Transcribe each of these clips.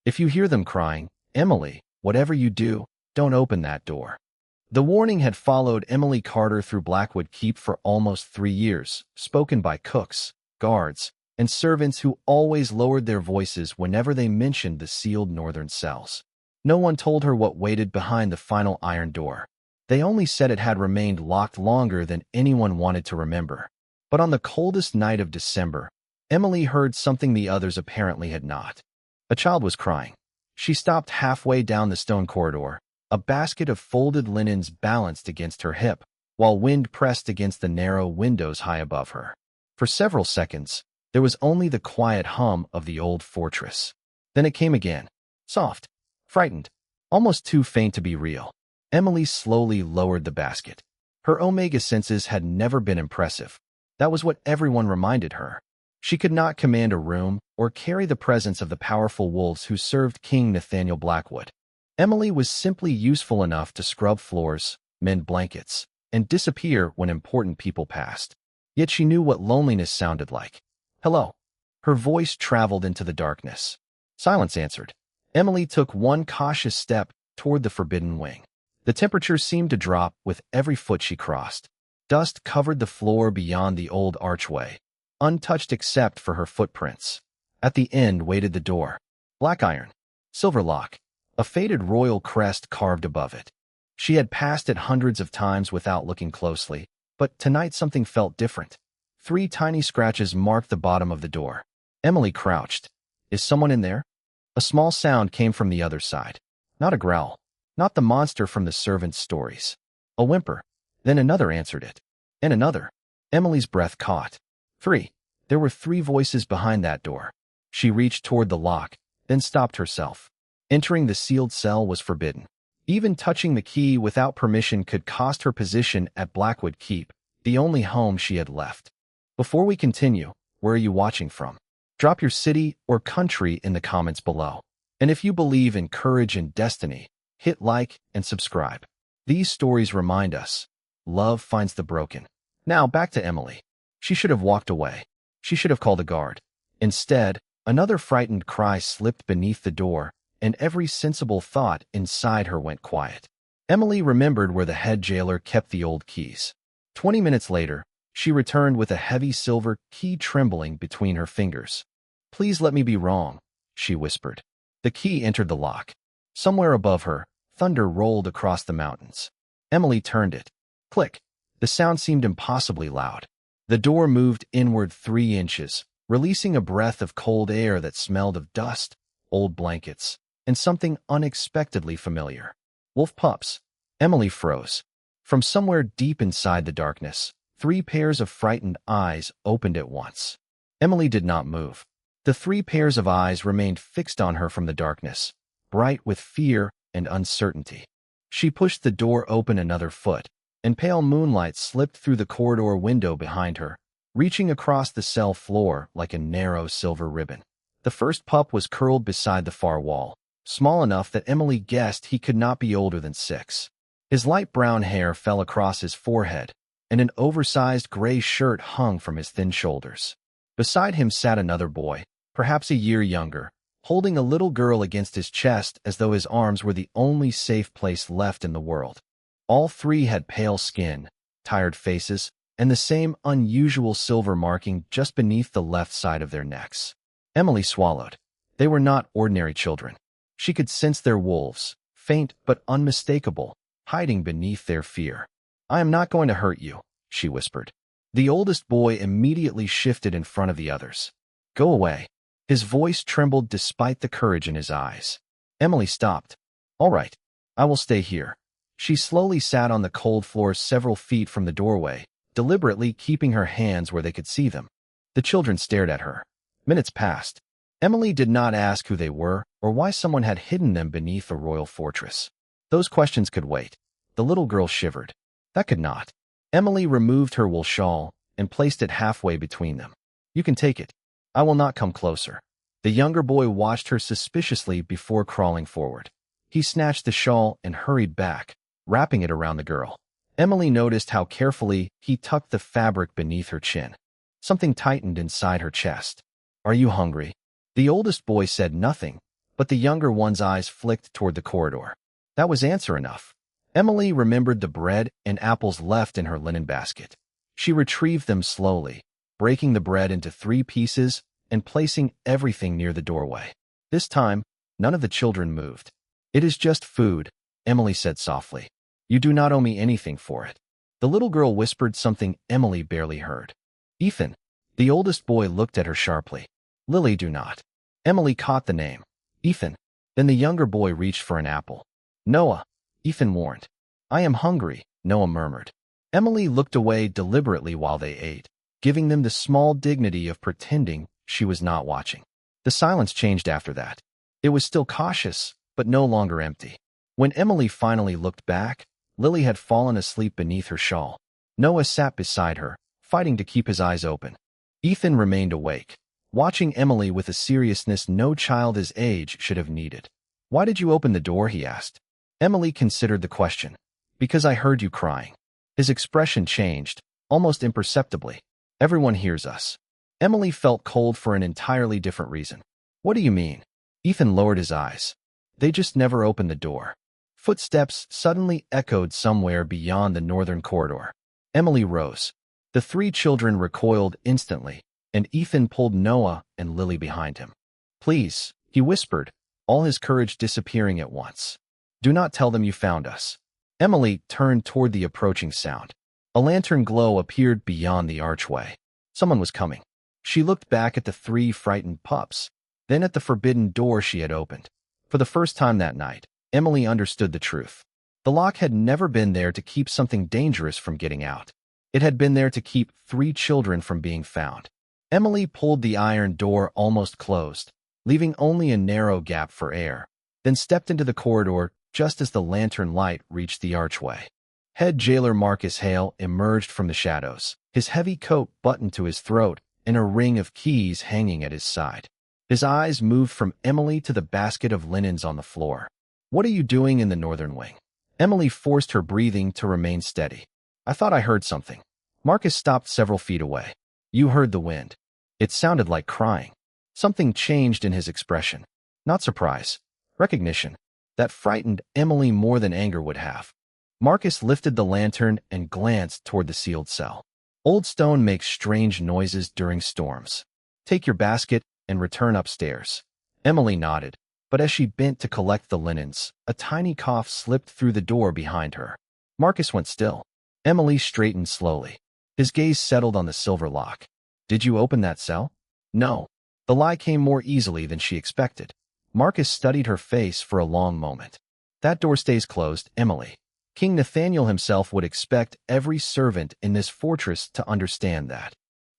If you hear them crying, Emily, whatever you do, don't open that door. The warning had followed Emily Carter through Blackwood Keep for almost 3 years, spoken by cooks, guards, and servants who always lowered their voices whenever they mentioned the sealed northern cells. No one told her what waited behind the final iron door. They only said it had remained locked longer than anyone wanted to remember. But on the coldest night of December, Emily heard something the others apparently had not. A child was crying. She stopped halfway down the stone corridor, a basket of folded linens balanced against her hip, while wind pressed against the narrow windows high above her. For several seconds, there was only the quiet hum of the old fortress. Then it came again, soft, frightened, almost too faint to be real. Emily slowly lowered the basket. Her Omega senses had never been impressive. That was what everyone reminded her. She could not command a room or carry the presence of the powerful wolves who served King Nathaniel Blackwood. Emily was simply useful enough to scrub floors, mend blankets, and disappear when important people passed. Yet she knew what loneliness sounded like. Hello. Her voice traveled into the darkness. Silence answered. Emily took one cautious step toward the forbidden wing. The temperature seemed to drop with every foot she crossed. Dust covered the floor beyond the old archway, untouched except for her footprints. At the end waited the door. Black iron, silver lock, a faded royal crest carved above it. She had passed it hundreds of times without looking closely, but tonight something felt different. 3 tiny scratches marked the bottom of the door. Emily crouched. Is someone in there? A small sound came from the other side. Not a growl. Not the monster from the servants' stories. A whimper. Then another answered it. And another. Emily's breath caught. 3. There were 3 voices behind that door. She reached toward the lock, then stopped herself. Entering the sealed cell was forbidden. Even touching the key without permission could cost her position at Blackwood Keep, the only home she had left. Before we continue, where are you watching from? Drop your city or country in the comments below. And if you believe in courage and destiny, hit like and subscribe. These stories remind us, love finds the broken. Now back to Emily. She should have walked away. She should have called a guard. Instead, another frightened cry slipped beneath the door, and every sensible thought inside her went quiet. Emily remembered where the head jailer kept the old keys. 20 minutes later, she returned with a heavy silver key trembling between her fingers. Please let me be wrong, she whispered. The key entered the lock. Somewhere above her, thunder rolled across the mountains. Emily turned it. Click. The sound seemed impossibly loud. The door moved inward 3 inches, releasing a breath of cold air that smelled of dust, old blankets, and something unexpectedly familiar. Wolf pups. Emily froze. From somewhere deep inside the darkness, 3 pairs of frightened eyes opened at once. Emily did not move. The 3 pairs of eyes remained fixed on her from the darkness, bright with fear and uncertainty. She pushed the door open another foot, and pale moonlight slipped through the corridor window behind her, reaching across the cell floor like a narrow silver ribbon. The first pup was curled beside the far wall, small enough that Emily guessed he could not be older than 6. His light brown hair fell across his forehead, and an oversized gray shirt hung from his thin shoulders. Beside him sat another boy, perhaps a year younger, holding a little girl against his chest as though his arms were the only safe place left in the world. All 3 had pale skin, tired faces, and the same unusual silver marking just beneath the left side of their necks. Emily swallowed. They were not ordinary children. She could sense their wolves, faint but unmistakable, hiding beneath their fear. I am not going to hurt you, she whispered. The oldest boy immediately shifted in front of the others. Go away. His voice trembled despite the courage in his eyes. Emily stopped. All right, I will stay here. She slowly sat on the cold floor several feet from the doorway, deliberately keeping her hands where they could see them. The children stared at her. Minutes passed. Emily did not ask who they were or why someone had hidden them beneath a royal fortress. Those questions could wait. The little girl shivered. That could not. Emily removed her wool shawl and placed it halfway between them. You can take it. I will not come closer. The younger boy watched her suspiciously before crawling forward. He snatched the shawl and hurried back, wrapping it around the girl. Emily noticed how carefully he tucked the fabric beneath her chin. Something tightened inside her chest. Are you hungry? The oldest boy said nothing, but the younger one's eyes flicked toward the corridor. That was answer enough. Emily remembered the bread and apples left in her linen basket. She retrieved them slowly, breaking the bread into 3 pieces and placing everything near the doorway. This time, none of the children moved. "It is just food," Emily said softly. "You do not owe me anything for it." The little girl whispered something Emily barely heard. "Ethan." The oldest boy looked at her sharply. "Lily, do not." Emily caught the name. "Ethan." Then the younger boy reached for an apple. "Noah," Ethan warned. "I am hungry," Noah murmured. Emily looked away deliberately while they ate, giving them the small dignity of pretending she was not watching. The silence changed after that. It was still cautious, but no longer empty. When Emily finally looked back, Lily had fallen asleep beneath her shawl. Noah sat beside her, fighting to keep his eyes open. Ethan remained awake, watching Emily with a seriousness no child his age should have needed. "Why did you open the door?" he asked. Emily considered the question. "Because I heard you crying." His expression changed, almost imperceptibly. "Everyone hears us." Emily felt cold for an entirely different reason. "What do you mean?" Ethan lowered his eyes. "They just never opened the door." Footsteps suddenly echoed somewhere beyond the northern corridor. Emily rose. The 3 children recoiled instantly, and Ethan pulled Noah and Lily behind him. "Please," he whispered, all his courage disappearing at once. "Do not tell them you found us." Emily turned toward the approaching sound. A lantern glow appeared beyond the archway. Someone was coming. She looked back at the 3 frightened pups, then at the forbidden door she had opened. For the first time that night, Emily understood the truth. The lock had never been there to keep something dangerous from getting out. It had been there to keep 3 children from being found. Emily pulled the iron door almost closed, leaving only a narrow gap for air, then stepped into the corridor just as the lantern light reached the archway. Head jailer Marcus Hale emerged from the shadows, his heavy coat buttoned to his throat and a ring of keys hanging at his side. His eyes moved from Emily to the basket of linens on the floor. "What are you doing in the northern wing?" Emily forced her breathing to remain steady. "I thought I heard something." Marcus stopped several feet away. "You heard the wind." It sounded like crying. Something changed in his expression. Not surprise. Recognition. That frightened Emily more than anger would have. Marcus lifted the lantern and glanced toward the sealed cell. "Old stone makes strange noises during storms. Take your basket and return upstairs." Emily nodded, but as she bent to collect the linens, a tiny cough slipped through the door behind her. Marcus went still. Emily straightened slowly. His gaze settled on the silver lock. "Did you open that cell?" "No." The lie came more easily than she expected. Marcus studied her face for a long moment. "That door stays closed, Emily. King Nathaniel himself would expect every servant in this fortress to understand that.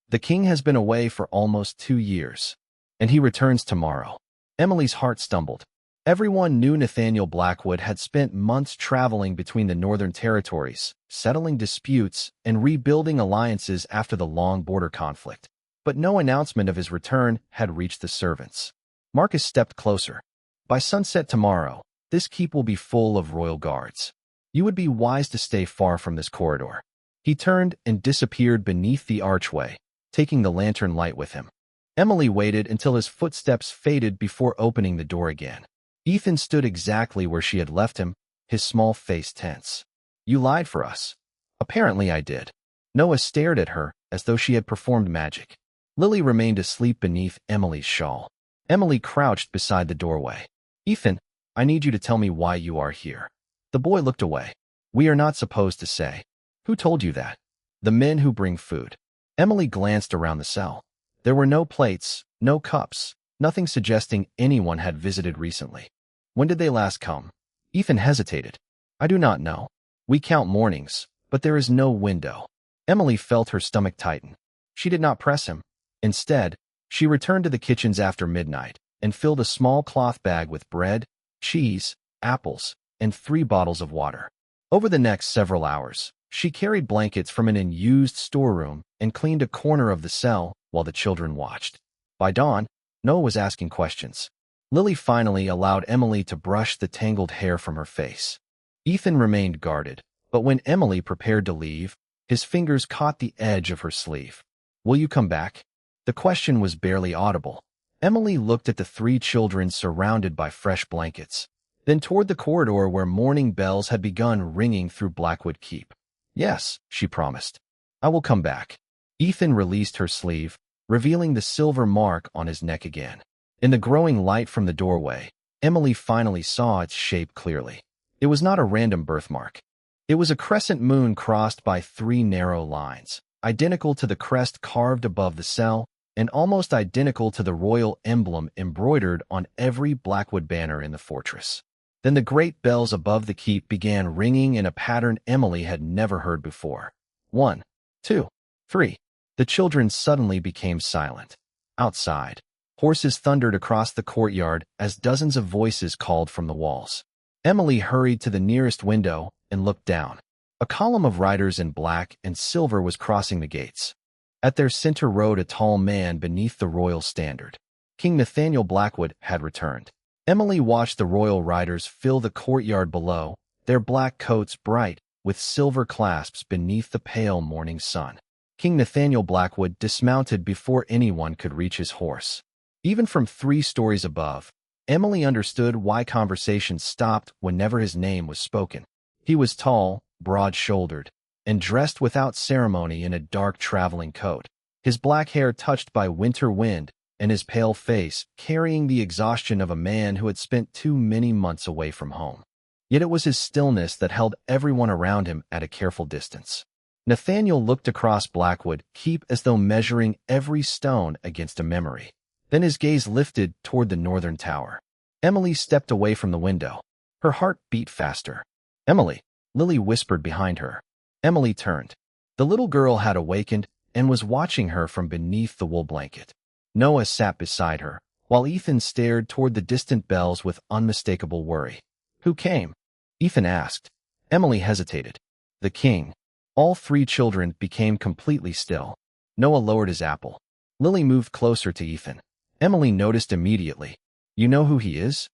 The king has been away for almost 2 years, and he returns tomorrow." Emily's heart stumbled. Everyone knew Nathaniel Blackwood had spent months traveling between the northern territories, settling disputes and rebuilding alliances after the long border conflict. But no announcement of his return had reached the servants. Marcus stepped closer. "By sunset tomorrow, this keep will be full of royal guards. You would be wise to stay far from this corridor." He turned and disappeared beneath the archway, taking the lantern light with him. Emily waited until his footsteps faded before opening the door again. Ethan stood exactly where she had left him, his small face tense. "You lied for us." "Apparently I did." Noah stared at her as though she had performed magic. Lily remained asleep beneath Emily's shawl. Emily crouched beside the doorway. "Ethan, I need you to tell me why you are here." The boy looked away. "We are not supposed to say." "Who told you that?" "The men who bring food." Emily glanced around the cell. There were no plates, no cups, nothing suggesting anyone had visited recently. "When did they last come?" Ethan hesitated. "I do not know. We count mornings, but there is no window." Emily felt her stomach tighten. She did not press him. Instead, she returned to the kitchens after midnight and filled a small cloth bag with bread, cheese, apples, and 3 bottles of water. Over the next several hours, she carried blankets from an unused storeroom and cleaned a corner of the cell while the children watched. By dawn, Noah was asking questions. Lily finally allowed Emily to brush the tangled hair from her face. Ethan remained guarded, but when Emily prepared to leave, his fingers caught the edge of her sleeve. "Will you come back?" The question was barely audible. Emily looked at the three children surrounded by fresh blankets, then toward the corridor where morning bells had begun ringing through Blackwood Keep. "Yes," she promised. "I will come back." Ethan released her sleeve, revealing the silver mark on his neck again. In the growing light from the doorway, Emily finally saw its shape clearly. It was not a random birthmark. It was a crescent moon crossed by three narrow lines, identical to the crest carved above the cell, and almost identical to the royal emblem embroidered on every Blackwood banner in the fortress. Then the great bells above the keep began ringing in a pattern Emily had never heard before. 1, 2, 3. The children suddenly became silent. Outside, horses thundered across the courtyard as dozens of voices called from the walls. Emily hurried to the nearest window and looked down. A column of riders in black and silver was crossing the gates. At their center rode a tall man beneath the royal standard. King Nathaniel Blackwood had returned. Emily watched the royal riders fill the courtyard below, their black coats bright with silver clasps beneath the pale morning sun. King Nathaniel Blackwood dismounted before anyone could reach his horse. Even from 3 stories above, Emily understood why conversations stopped whenever his name was spoken. He was tall, broad-shouldered, and dressed without ceremony in a dark traveling coat, his black hair touched by winter wind, and his pale face carrying the exhaustion of a man who had spent too many months away from home. Yet it was his stillness that held everyone around him at a careful distance. Nathaniel looked across Blackwood Keep as though measuring every stone against a memory. Then his gaze lifted toward the northern tower. Emily stepped away from the window. Her heart beat faster. "Emily," Lily whispered behind her. Emily turned. The little girl had awakened and was watching her from beneath the wool blanket. Noah sat beside her, while Ethan stared toward the distant bells with unmistakable worry. "Who came?" Ethan asked. Emily hesitated. "The king." All 3 children became completely still. Noah lowered his apple. Lily moved closer to Ethan. Emily noticed immediately. "You know who he is?"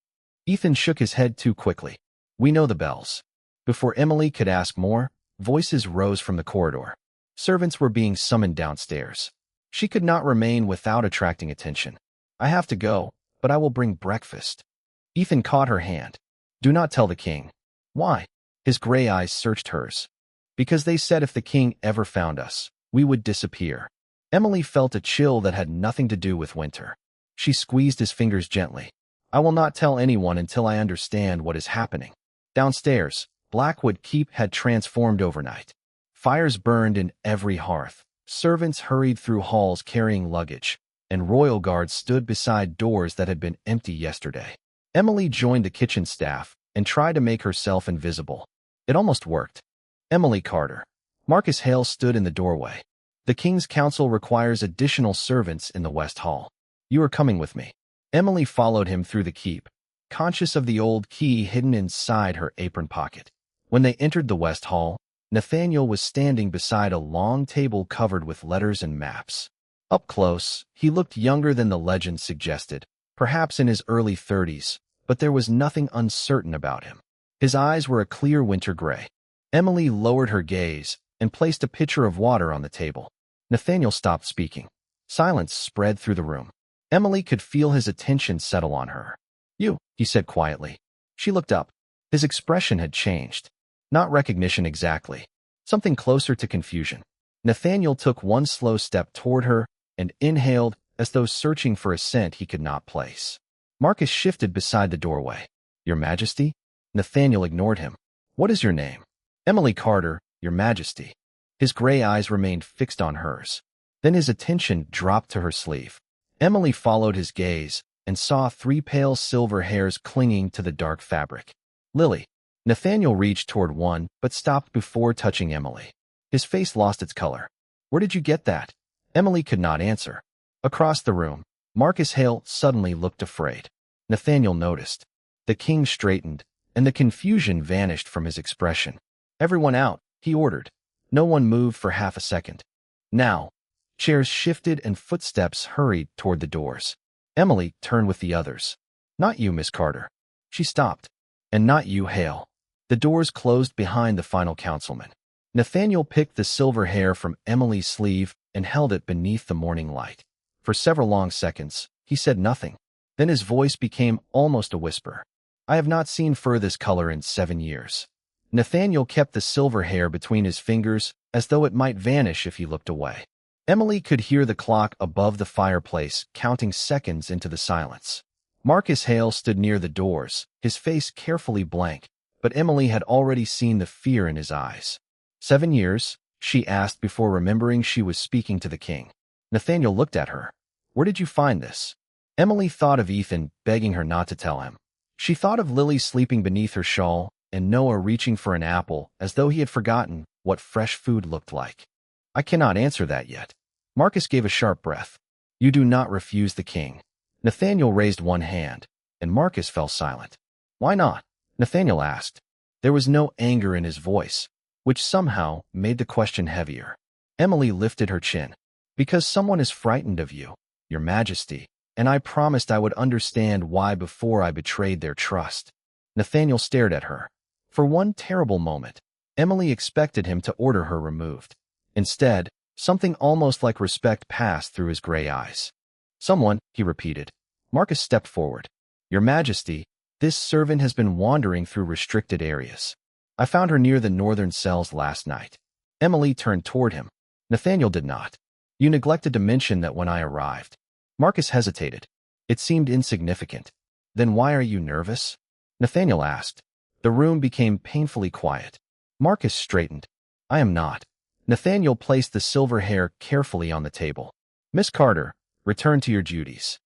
Ethan shook his head too quickly. "We know the bells." Before Emily could ask more, voices rose from the corridor. Servants were being summoned downstairs. She could not remain without attracting attention. "I have to go, but I will bring breakfast." Ethan caught her hand. "Do not tell the king." "Why?" His gray eyes searched hers. "Because they said if the king ever found us, we would disappear." Emily felt a chill that had nothing to do with winter. She squeezed his fingers gently. "I will not tell anyone until I understand what is happening." Downstairs, Blackwood Keep had transformed overnight. Fires burned in every hearth. Servants hurried through halls carrying luggage, and royal guards stood beside doors that had been empty yesterday. Emily joined the kitchen staff and tried to make herself invisible. It almost worked. Emily Carter. Marcus Hale stood in the doorway. "The King's Council requires additional servants in the West Hall. You are coming with me." Emily followed him through the keep, conscious of the old key hidden inside her apron pocket. When they entered the West Hall, Nathaniel was standing beside a long table covered with letters and maps. Up close, he looked younger than the legend suggested, perhaps in his early 30s, but there was nothing uncertain about him. His eyes were a clear winter gray. Emily lowered her gaze and placed a pitcher of water on the table. Nathaniel stopped speaking. Silence spread through the room. Emily could feel his attention settle on her. "You," he said quietly. She looked up. His expression had changed. Not recognition exactly. Something closer to confusion. Nathaniel took one slow step toward her and inhaled as though searching for a scent he could not place. Marcus shifted beside the doorway. "Your Majesty?" Nathaniel ignored him. "What is your name?" "Emily Carter, Your Majesty." His gray eyes remained fixed on hers. Then his attention dropped to her sleeve. Emily followed his gaze and saw 3 pale silver hairs clinging to the dark fabric. "Lily." Nathaniel reached toward one, but stopped before touching Emily. His face lost its color. "Where did you get that?" Emily could not answer. Across the room, Marcus Hale suddenly looked afraid. Nathaniel noticed. The king straightened, and the confusion vanished from his expression. "Everyone out," he ordered. No one moved for half a second. Now, chairs shifted and footsteps hurried toward the doors. Emily turned with the others. "Not you, Miss Carter." She stopped. "And not you, Hale." The doors closed behind the final councilman. Nathaniel picked the silver hair from Emily's sleeve and held it beneath the morning light. For several long seconds, He said nothing. Then his voice became almost a whisper. I have not seen fur this color in 7 years. Nathaniel kept the silver hair between his fingers as though it might vanish if he looked away. Emily could hear the clock above the fireplace counting seconds into the silence. Marcus Hale stood near the doors, his face carefully blank, but Emily had already seen the fear in his eyes. 7 years? She asked before remembering she was speaking to the king. Nathaniel looked at her. Where did you find this? Emily thought of Ethan begging her not to tell him. She thought of Lily sleeping beneath her shawl and Noah reaching for an apple as though he had forgotten what fresh food looked like. I cannot answer that yet. Marcus gave a sharp breath. You do not refuse the king. Nathaniel raised one hand, and Marcus fell silent. Why not? Nathaniel asked. There was no anger in his voice, which somehow made the question heavier. Emily lifted her chin. Because someone is frightened of you, your majesty, and I promised I would understand why before I betrayed their trust. Nathaniel stared at her. For one terrible moment, Emily expected him to order her removed. Instead, something almost like respect passed through his gray eyes. Someone, he repeated. Marcus stepped forward. Your majesty, this servant has been wandering through restricted areas. I found her near the northern cells last night. Emily turned toward him. Nathaniel did not. You neglected to mention that when I arrived. Marcus hesitated. It seemed insignificant. Then why are you nervous? Nathaniel asked. The room became painfully quiet. Marcus straightened. I am not. Nathaniel placed the silver hair carefully on the table. Miss Carter, return to your duties.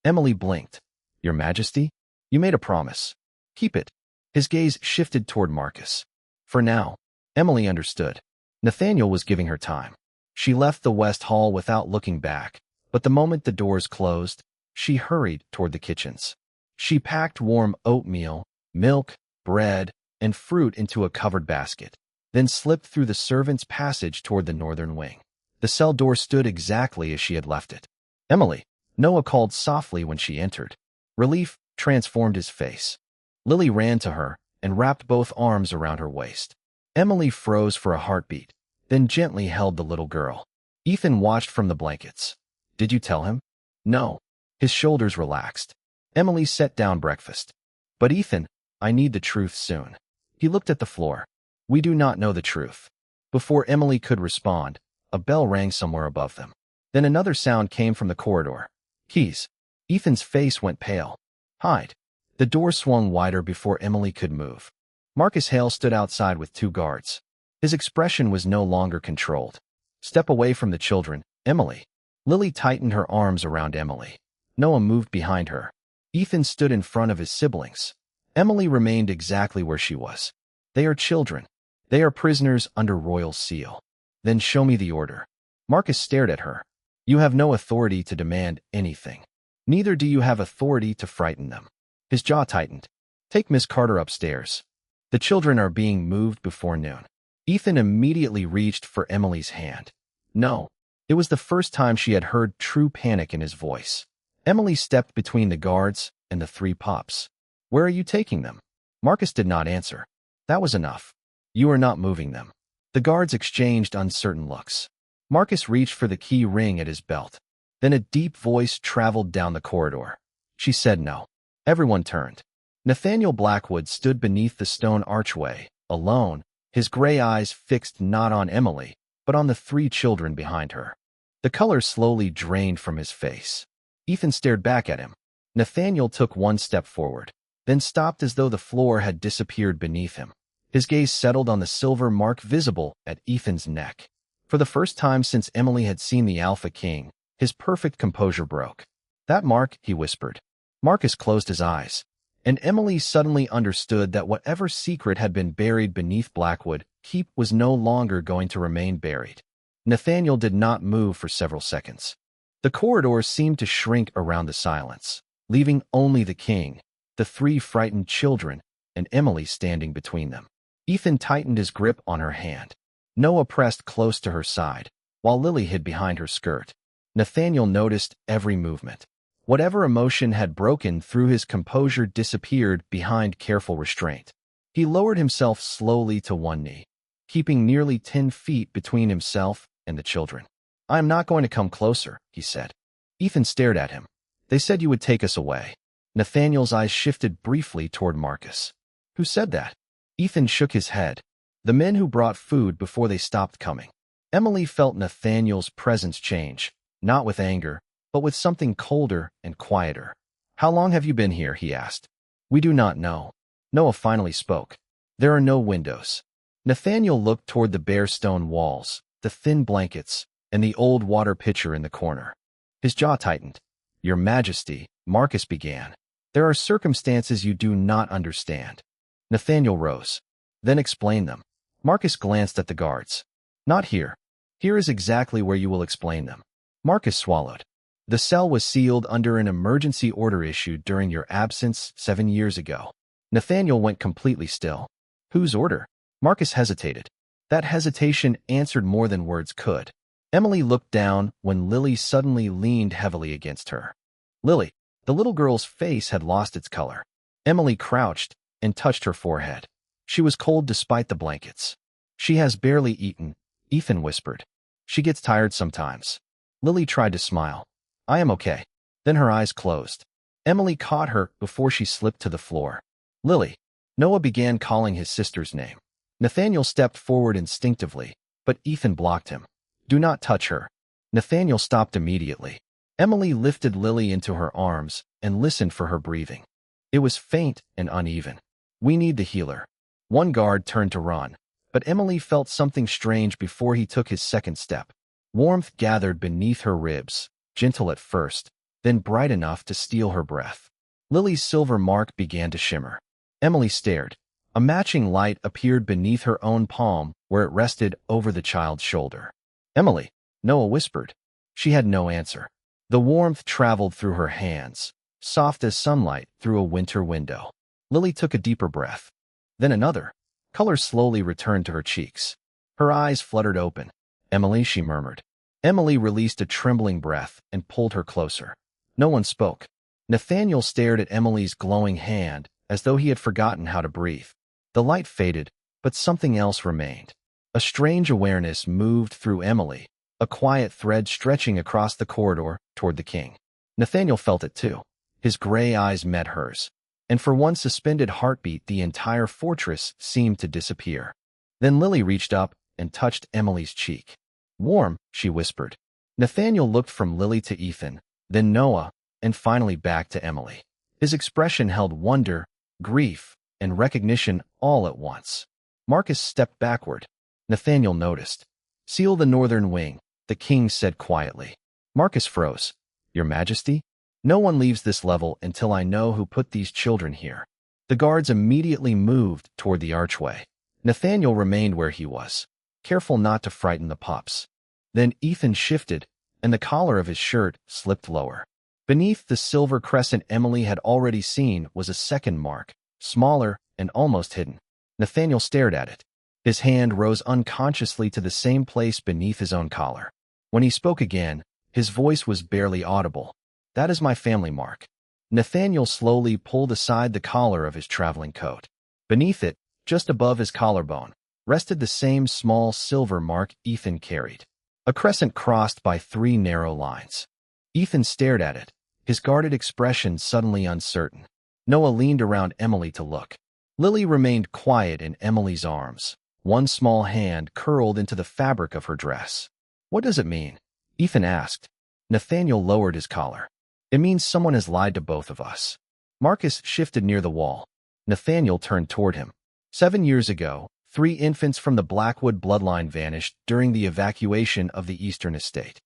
Emily blinked. Your Majesty? You made a promise. Keep it. His gaze shifted toward Marcus. For now, Emily understood. Nathaniel was giving her time. She left the West Hall without looking back, but the moment the doors closed, she hurried toward the kitchens. She packed warm oatmeal, milk, bread, and fruit into a covered basket, then slipped through the servants' passage toward the northern wing. The cell door stood exactly as she had left it. Emily, Noah called softly when she entered. Relief transformed his face. Lily ran to her and wrapped both arms around her waist. Emily froze for a heartbeat, then gently held the little girl. Ethan watched from the blankets. Did you tell him? No. His shoulders relaxed. Emily set down breakfast. But Ethan, I need the truth soon. He looked at the floor. We do not know the truth. Before Emily could respond, a bell rang somewhere above them. Then another sound came from the corridor. Keys. Ethan's face went pale. Hide. The door swung wider before Emily could move. Marcus Hale stood outside with 2 guards. His expression was no longer controlled. Step away from the children, Emily. Lily tightened her arms around Emily. Noah moved behind her. Ethan stood in front of his siblings. Emily remained exactly where she was. They are children. They are prisoners under royal seal. Then show me the order. Marcus stared at her. You have no authority to demand anything. Neither do you have authority to frighten them. His jaw tightened. Take Miss Carter upstairs. The children are being moved before noon. Ethan immediately reached for Emily's hand. No. It was the first time she had heard true panic in his voice. Emily stepped between the guards and the 3 pups. Where are you taking them? Marcus did not answer. That was enough. You are not moving them. The guards exchanged uncertain looks. Marcus reached for the key ring at his belt. Then a deep voice traveled down the corridor. She said no. Everyone turned. Nathaniel Blackwood stood beneath the stone archway, alone, his gray eyes fixed not on Emily, but on the 3 children behind her. The color slowly drained from his face. Ethan stared back at him. Nathaniel took 1 step forward, then stopped as though the floor had disappeared beneath him. His gaze settled on the silver mark visible at Ethan's neck. For the first time since Emily had seen the Alpha King, his perfect composure broke. That mark, he whispered. Marcus closed his eyes, and Emily suddenly understood that whatever secret had been buried beneath Blackwood Keep was no longer going to remain buried. Nathaniel did not move for several seconds. The corridor seemed to shrink around the silence, leaving only the king, the 3 frightened children, and Emily standing between them. Ethan tightened his grip on her hand. Noah pressed close to her side, while Lily hid behind her skirt. Nathaniel noticed every movement. Whatever emotion had broken through his composure disappeared behind careful restraint. He lowered himself slowly to 1 knee, keeping nearly 10 feet between himself and the children. I am not going to come closer, he said. Ethan stared at him. They said you would take us away. Nathaniel's eyes shifted briefly toward Marcus. Who said that? Ethan shook his head. The men who brought food before they stopped coming. Emily felt Nathaniel's presence change, not with anger, but with something colder and quieter. How long have you been here? He asked. We do not know. Noah finally spoke. There are no windows. Nathaniel looked toward the bare stone walls, the thin blankets, and the old water pitcher in the corner. His jaw tightened. Your Majesty, Marcus began. There are circumstances you do not understand. Nathaniel rose. Then explain them. Marcus glanced at the guards. Not here. Here is exactly where you will explain them. Marcus swallowed. The cell was sealed under an emergency order issued during your absence 7 years ago. Nathaniel went completely still. Whose order? Marcus hesitated. That hesitation answered more than words could. Emily looked down when Lily suddenly leaned heavily against her. Lily, the little girl's face had lost its color. Emily crouched and touched her forehead. She was cold despite the blankets. She has barely eaten, Ethan whispered. She gets tired sometimes. Lily tried to smile. I am okay. Then her eyes closed. Emily caught her before she slipped to the floor. Lily. Noah began calling his sister's name. Nathaniel stepped forward instinctively, but Ethan blocked him. Do not touch her. Nathaniel stopped immediately. Emily lifted Lily into her arms and listened for her breathing. It was faint and uneven. We need the healer. One guard turned to run, but Emily felt something strange before he took his second step. Warmth gathered beneath her ribs, gentle at first, then bright enough to steal her breath. Lily's silver mark began to shimmer. Emily stared. A matching light appeared beneath her own palm where it rested over the child's shoulder. Emily, Noah whispered. She had no answer. The warmth traveled through her hands, soft as sunlight through a winter window. Lily took a deeper breath. Then another. Color slowly returned to her cheeks. Her eyes fluttered open. Emily, she murmured. Emily released a trembling breath and pulled her closer. No one spoke. Nathaniel stared at Emily's glowing hand as though he had forgotten how to breathe. The light faded, but something else remained. A strange awareness moved through Emily, a quiet thread stretching across the corridor toward the king. Nathaniel felt it too. His gray eyes met hers, and for one suspended heartbeat the entire fortress seemed to disappear. Then Lily reached up and touched Emily's cheek. Warm, she whispered. Nathaniel looked from Lily to Ethan, then Noah, and finally back to Emily. His expression held wonder, grief, and recognition all at once. Marcus stepped backward. Nathaniel noticed. Seal the northern wing, the king said quietly. Marcus froze. Your Majesty? No one leaves this level until I know who put these children here. The guards immediately moved toward the archway. Nathaniel remained where he was, careful not to frighten the pups. Then Ethan shifted, and the collar of his shirt slipped lower. Beneath the silver crescent Emily had already seen was a second mark, smaller and almost hidden. Nathaniel stared at it. His hand rose unconsciously to the same place beneath his own collar. When he spoke again, his voice was barely audible. That is my family mark. Nathaniel slowly pulled aside the collar of his traveling coat. Beneath it, just above his collarbone, rested the same small silver mark Ethan carried. A crescent crossed by 3 narrow lines. Ethan stared at it, his guarded expression suddenly uncertain. Noah leaned around Emily to look. Lily remained quiet in Emily's arms, one small hand curled into the fabric of her dress. What does it mean? Ethan asked. Nathaniel lowered his collar. It means someone has lied to both of us. Marcus shifted near the wall. Nathaniel turned toward him. 7 years ago, 3 infants from the Blackwood bloodline vanished during the evacuation of the Eastern estate.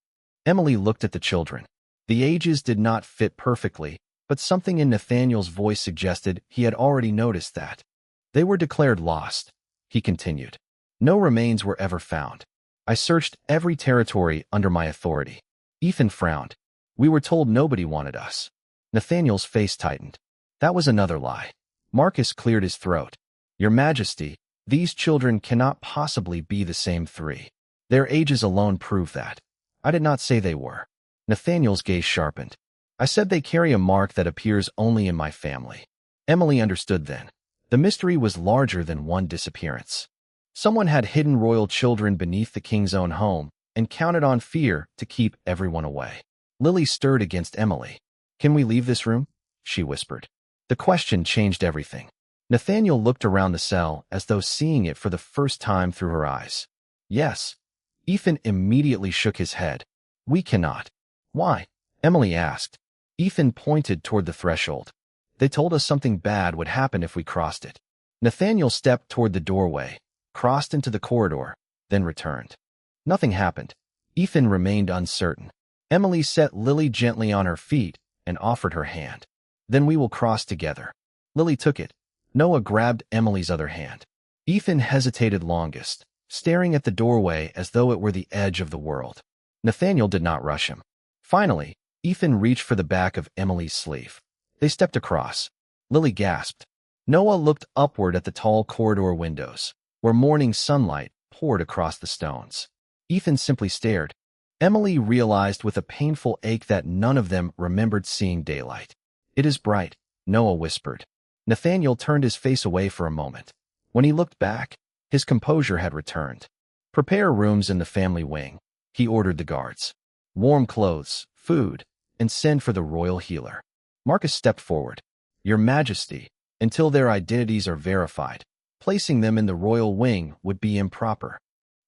Emily looked at the children. The ages did not fit perfectly, but something in Nathaniel's voice suggested he had already noticed that. They were declared lost, he continued. No remains were ever found. I searched every territory under my authority. Ethan frowned. We were told nobody wanted us. Nathaniel's face tightened. That was another lie. Marcus cleared his throat. Your Majesty, these children cannot possibly be the same 3. Their ages alone prove that. I did not say they were. Nathaniel's gaze sharpened. I said they carry a mark that appears only in my family. Emily understood then. The mystery was larger than one disappearance. Someone had hidden royal children beneath the king's own home and counted on fear to keep everyone away. Lily stirred against Emily. Can we leave this room? She whispered. The question changed everything. Nathaniel looked around the cell as though seeing it for the first time through her eyes. Yes. Ethan immediately shook his head. We cannot. Why? Emily asked. Ethan pointed toward the threshold. They told us something bad would happen if we crossed it. Nathaniel stepped toward the doorway, crossed into the corridor, then returned. Nothing happened. Ethan remained uncertain. Emily set Lily gently on her feet and offered her hand. Then we will cross together. Lily took it. Noah grabbed Emily's other hand. Ethan hesitated longest, staring at the doorway as though it were the edge of the world. Nathaniel did not rush him. Finally, Ethan reached for the back of Emily's sleeve. They stepped across. Lily gasped. Noah looked upward at the tall corridor windows, where morning sunlight poured across the stones. Ethan simply stared. Emily realized with a painful ache that none of them remembered seeing daylight. It is bright, Noah whispered. Nathaniel turned his face away for a moment. When he looked back, his composure had returned. Prepare rooms in the family wing, he ordered the guards. Warm clothes, food, and send for the royal healer. Marcus stepped forward. Your Majesty, until their identities are verified, placing them in the royal wing would be improper.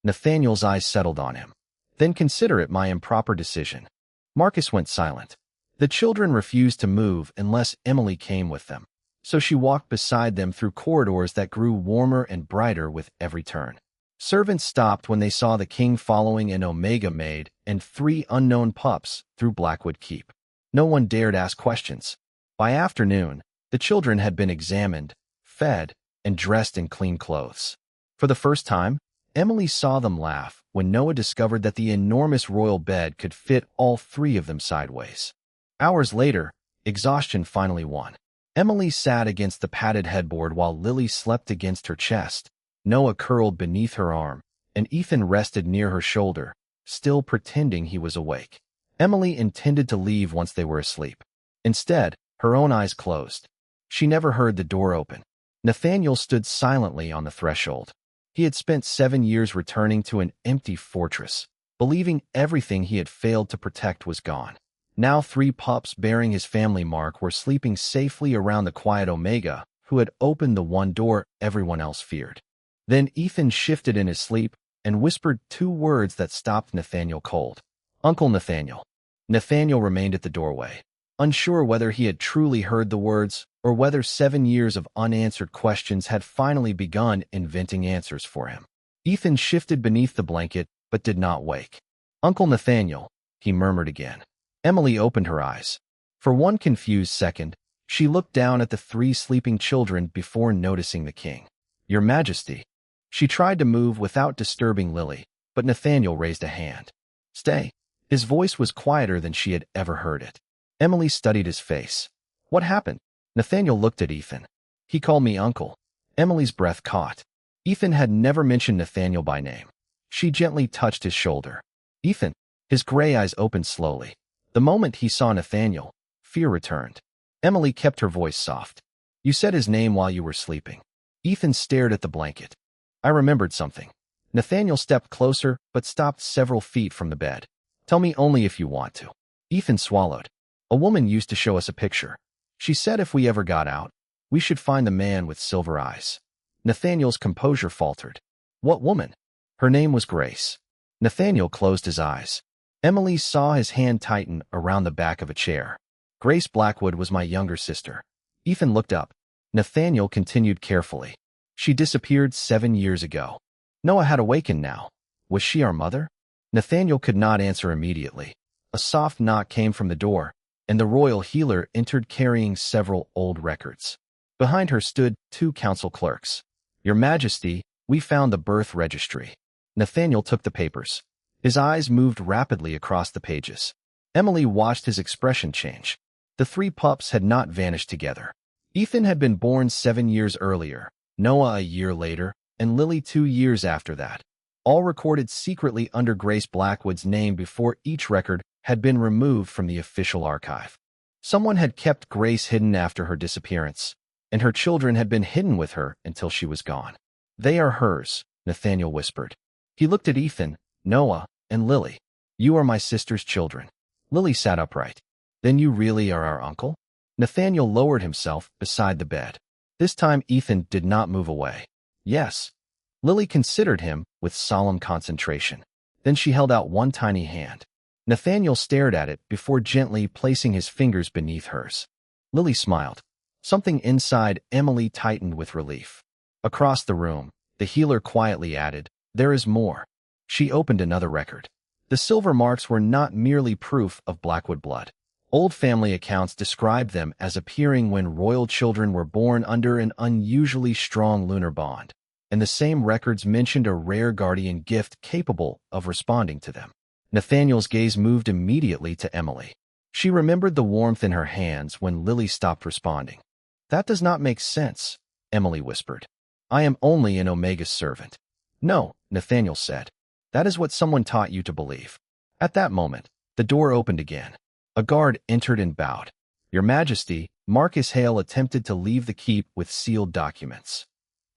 Nathaniel's eyes settled on him. Then consider it my improper decision. Marcus went silent. The children refused to move unless Emily came with them, so she walked beside them through corridors that grew warmer and brighter with every turn. Servants stopped when they saw the king following an Omega maid and 3 unknown pups through Blackwood Keep. No one dared ask questions. By afternoon, the children had been examined, fed, and dressed in clean clothes. For the first time, Emily saw them laugh when Noah discovered that the enormous royal bed could fit all 3 of them sideways. Hours later, exhaustion finally won. Emily sat against the padded headboard while Lily slept against her chest. Noah curled beneath her arm, and Ethan rested near her shoulder, still pretending he was awake. Emily intended to leave once they were asleep. Instead, her own eyes closed. She never heard the door open. Nathaniel stood silently on the threshold. He had spent 7 years returning to an empty fortress, believing everything he had failed to protect was gone. Now 3 pups bearing his family mark were sleeping safely around the quiet Omega, who had opened the one door everyone else feared. Then Ethan shifted in his sleep and whispered 2 words that stopped Nathaniel cold. Uncle Nathaniel. Nathaniel remained at the doorway, unsure whether he had truly heard the words or whether 7 years of unanswered questions had finally begun inventing answers for him. Ethan shifted beneath the blanket but did not wake. Uncle Nathaniel, he murmured again. Emily opened her eyes. For one confused second, she looked down at the 3 sleeping children before noticing the king. Your Majesty. She tried to move without disturbing Lily, but Nathaniel raised a hand. Stay. His voice was quieter than she had ever heard it. Emily studied his face. What happened? Nathaniel looked at Ethan. He called me uncle. Emily's breath caught. Ethan had never mentioned Nathaniel by name. She gently touched his shoulder. Ethan. His gray eyes opened slowly. The moment he saw Nathaniel, fear returned. Emily kept her voice soft. You said his name while you were sleeping. Ethan stared at the blanket. I remembered something. Nathaniel stepped closer but stopped several feet from the bed. Tell me only if you want to. Ethan swallowed. A woman used to show us a picture. She said if we ever got out, we should find the man with silver eyes. Nathaniel's composure faltered. What woman? Her name was Grace. Nathaniel closed his eyes. Emily saw his hand tighten around the back of a chair. Grace Blackwood was my younger sister. Ethan looked up. Nathaniel continued carefully. She disappeared 7 years ago. Noah had awakened now. Was she our mother? Nathaniel could not answer immediately. A soft knock came from the door, and the royal healer entered carrying several old records. Behind her stood 2 council clerks. Your Majesty, we found the birth registry. Nathaniel took the papers. His eyes moved rapidly across the pages. Emily watched his expression change. The 3 pups had not vanished together. Ethan had been born 7 years earlier, Noah a year later, and Lily 2 years after that. All recorded secretly under Grace Blackwood's name before each record had been removed from the official archive. Someone had kept Grace hidden after her disappearance, and her children had been hidden with her until she was gone. They are hers, Nathaniel whispered. He looked at Ethan, Noah, and Lily. You are my sister's children. Lily sat upright. Then you really are our uncle? Nathaniel lowered himself beside the bed. This time Ethan did not move away. Yes. Lily considered him with solemn concentration. Then she held out one tiny hand. Nathaniel stared at it before gently placing his fingers beneath hers. Lily smiled. Something inside Emily tightened with relief. Across the room, the healer quietly added, "There is more." She opened another record. The silver marks were not merely proof of Blackwood blood. Old family accounts described them as appearing when royal children were born under an unusually strong lunar bond, and the same records mentioned a rare guardian gift capable of responding to them. Nathaniel's gaze moved immediately to Emily. She remembered the warmth in her hands when Lily stopped responding. "That does not make sense," Emily whispered. "I am only an Omega's servant." "No," Nathaniel said. "That is what someone taught you to believe." At that moment, the door opened again. A guard entered and bowed. "Your Majesty," Marcus Hale attempted to leave the keep with sealed documents.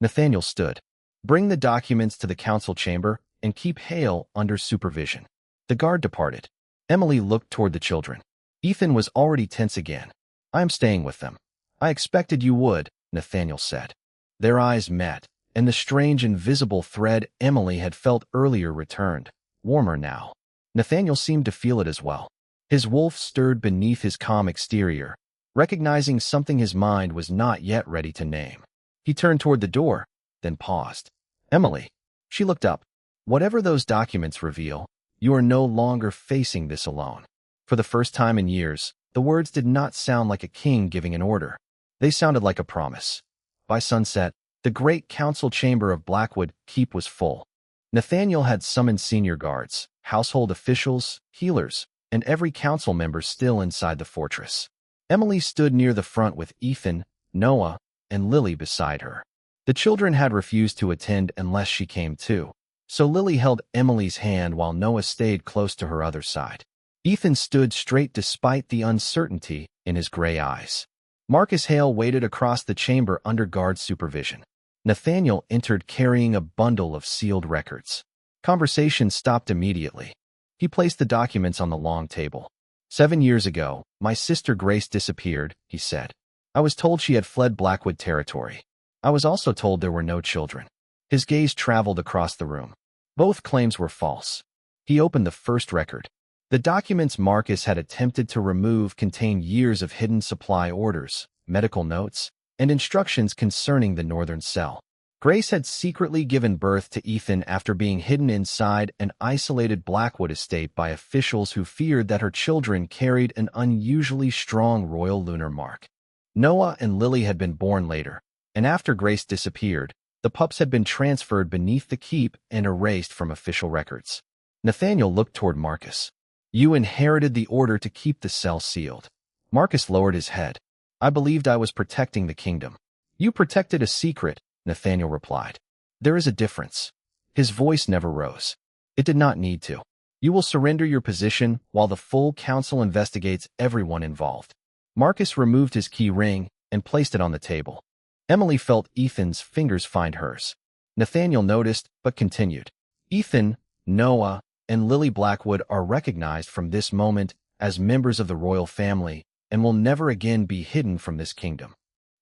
Nathaniel stood. "Bring the documents to the council chamber and keep Hale under supervision." The guard departed. Emily looked toward the children. Ethan was already tense again. "I am staying with them." "I expected you would," Nathaniel said. Their eyes met, and the strange invisible thread Emily had felt earlier returned, warmer now. Nathaniel seemed to feel it as well. His wolf stirred beneath his calm exterior, recognizing something his mind was not yet ready to name. He turned toward the door, then paused. "Emily." She looked up. "Whatever those documents reveal, you are no longer facing this alone." For the first time in years, the words did not sound like a king giving an order. They sounded like a promise. By sunset, the great council chamber of Blackwood Keep was full. Nathaniel had summoned senior guards, household officials, healers, and every council member still inside the fortress. Emily stood near the front with Ethan, Noah, and Lily beside her. The children had refused to attend unless she came too, so Lily held Emily's hand while Noah stayed close to her other side. Ethan stood straight despite the uncertainty in his gray eyes. Marcus Hale waited across the chamber under guard supervision. Nathaniel entered carrying a bundle of sealed records. Conversation stopped immediately. He placed the documents on the long table. 7 years ago, my sister Grace disappeared, he said. I was told she had fled Blackwood territory. I was also told there were no children. His gaze traveled across the room. Both claims were false. He opened the first record. The documents Marcus had attempted to remove contained years of hidden supply orders, medical notes, and instructions concerning the northern cell. Grace had secretly given birth to Ethan after being hidden inside an isolated Blackwood estate by officials who feared that her children carried an unusually strong royal lunar mark. Noah and Lily had been born later, and after Grace disappeared, the pups had been transferred beneath the keep and erased from official records. Nathaniel looked toward Marcus. You inherited the order to keep the cell sealed. Marcus lowered his head. I believed I was protecting the kingdom. You protected a secret, Nathaniel replied. There is a difference. His voice never rose. It did not need to. You will surrender your position while the full council investigates everyone involved. Marcus removed his key ring and placed it on the table. Emily felt Ethan's fingers find hers. Nathaniel noticed, but continued. Ethan, Noah, and Lily Blackwood are recognized from this moment as members of the royal family and will never again be hidden from this kingdom.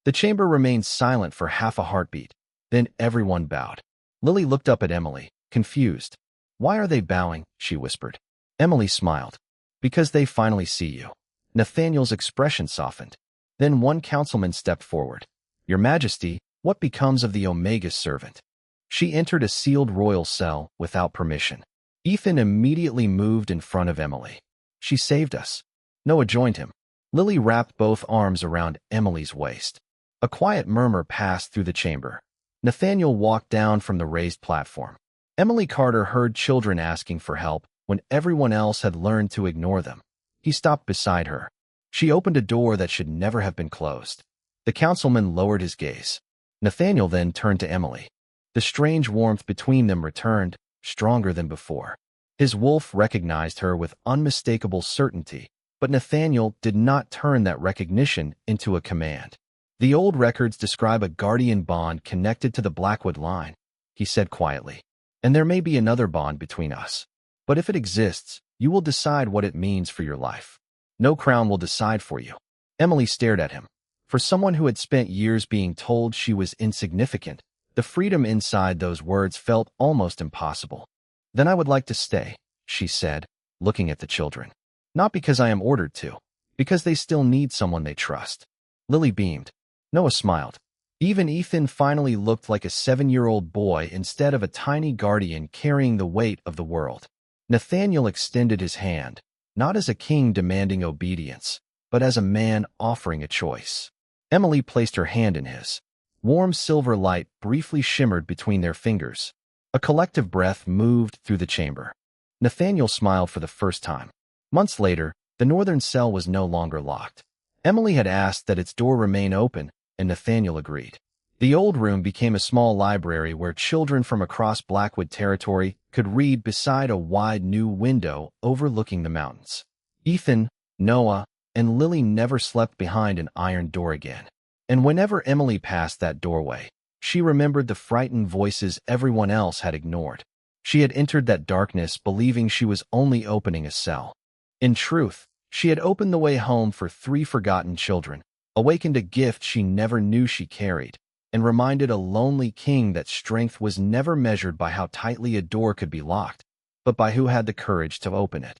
The chamber remained silent for half a heartbeat. Then everyone bowed. Lily looked up at Emily, confused. Why are they bowing? She whispered. Emily smiled. Because they finally see you. Nathaniel's expression softened. Then one councilman stepped forward. Your Majesty, what becomes of the Omega's servant? She entered a sealed royal cell without permission. Ethan immediately moved in front of Emily. She saved us. Noah joined him. Lily wrapped both arms around Emily's waist. A quiet murmur passed through the chamber. Nathaniel walked down from the raised platform. Emily Carter heard children asking for help when everyone else had learned to ignore them. He stopped beside her. She opened a door that should never have been closed. The councilman lowered his gaze. Nathaniel then turned to Emily. The strange warmth between them returned, stronger than before. His wolf recognized her with unmistakable certainty, but Nathaniel did not turn that recognition into a command. The old records describe a guardian bond connected to the Blackwood line, he said quietly. And there may be another bond between us. But if it exists, you will decide what it means for your life. No crown will decide for you. Emily stared at him. For someone who had spent years being told she was insignificant, the freedom inside those words felt almost impossible. Then I would like to stay, she said, looking at the children. Not because I am ordered to, because they still need someone they trust. Lily beamed. Noah smiled. Even Ethan finally looked like a 7-year-old boy instead of a tiny guardian carrying the weight of the world. Nathaniel extended his hand, not as a king demanding obedience, but as a man offering a choice. Emily placed her hand in his. Warm silver light briefly shimmered between their fingers. A collective breath moved through the chamber. Nathaniel smiled for the first time. Months later, the northern cell was no longer locked. Emily had asked that its door remain open, and Nathaniel agreed. The old room became a small library where children from across Blackwood territory could read beside a wide new window overlooking the mountains. Ethan, Noah, and Lily never slept behind an iron door again. And whenever Emily passed that doorway, she remembered the frightened voices everyone else had ignored. She had entered that darkness believing she was only opening a cell. In truth, she had opened the way home for 3 forgotten children, awakened a gift she never knew she carried, and reminded a lonely king that strength was never measured by how tightly a door could be locked, but by who had the courage to open it.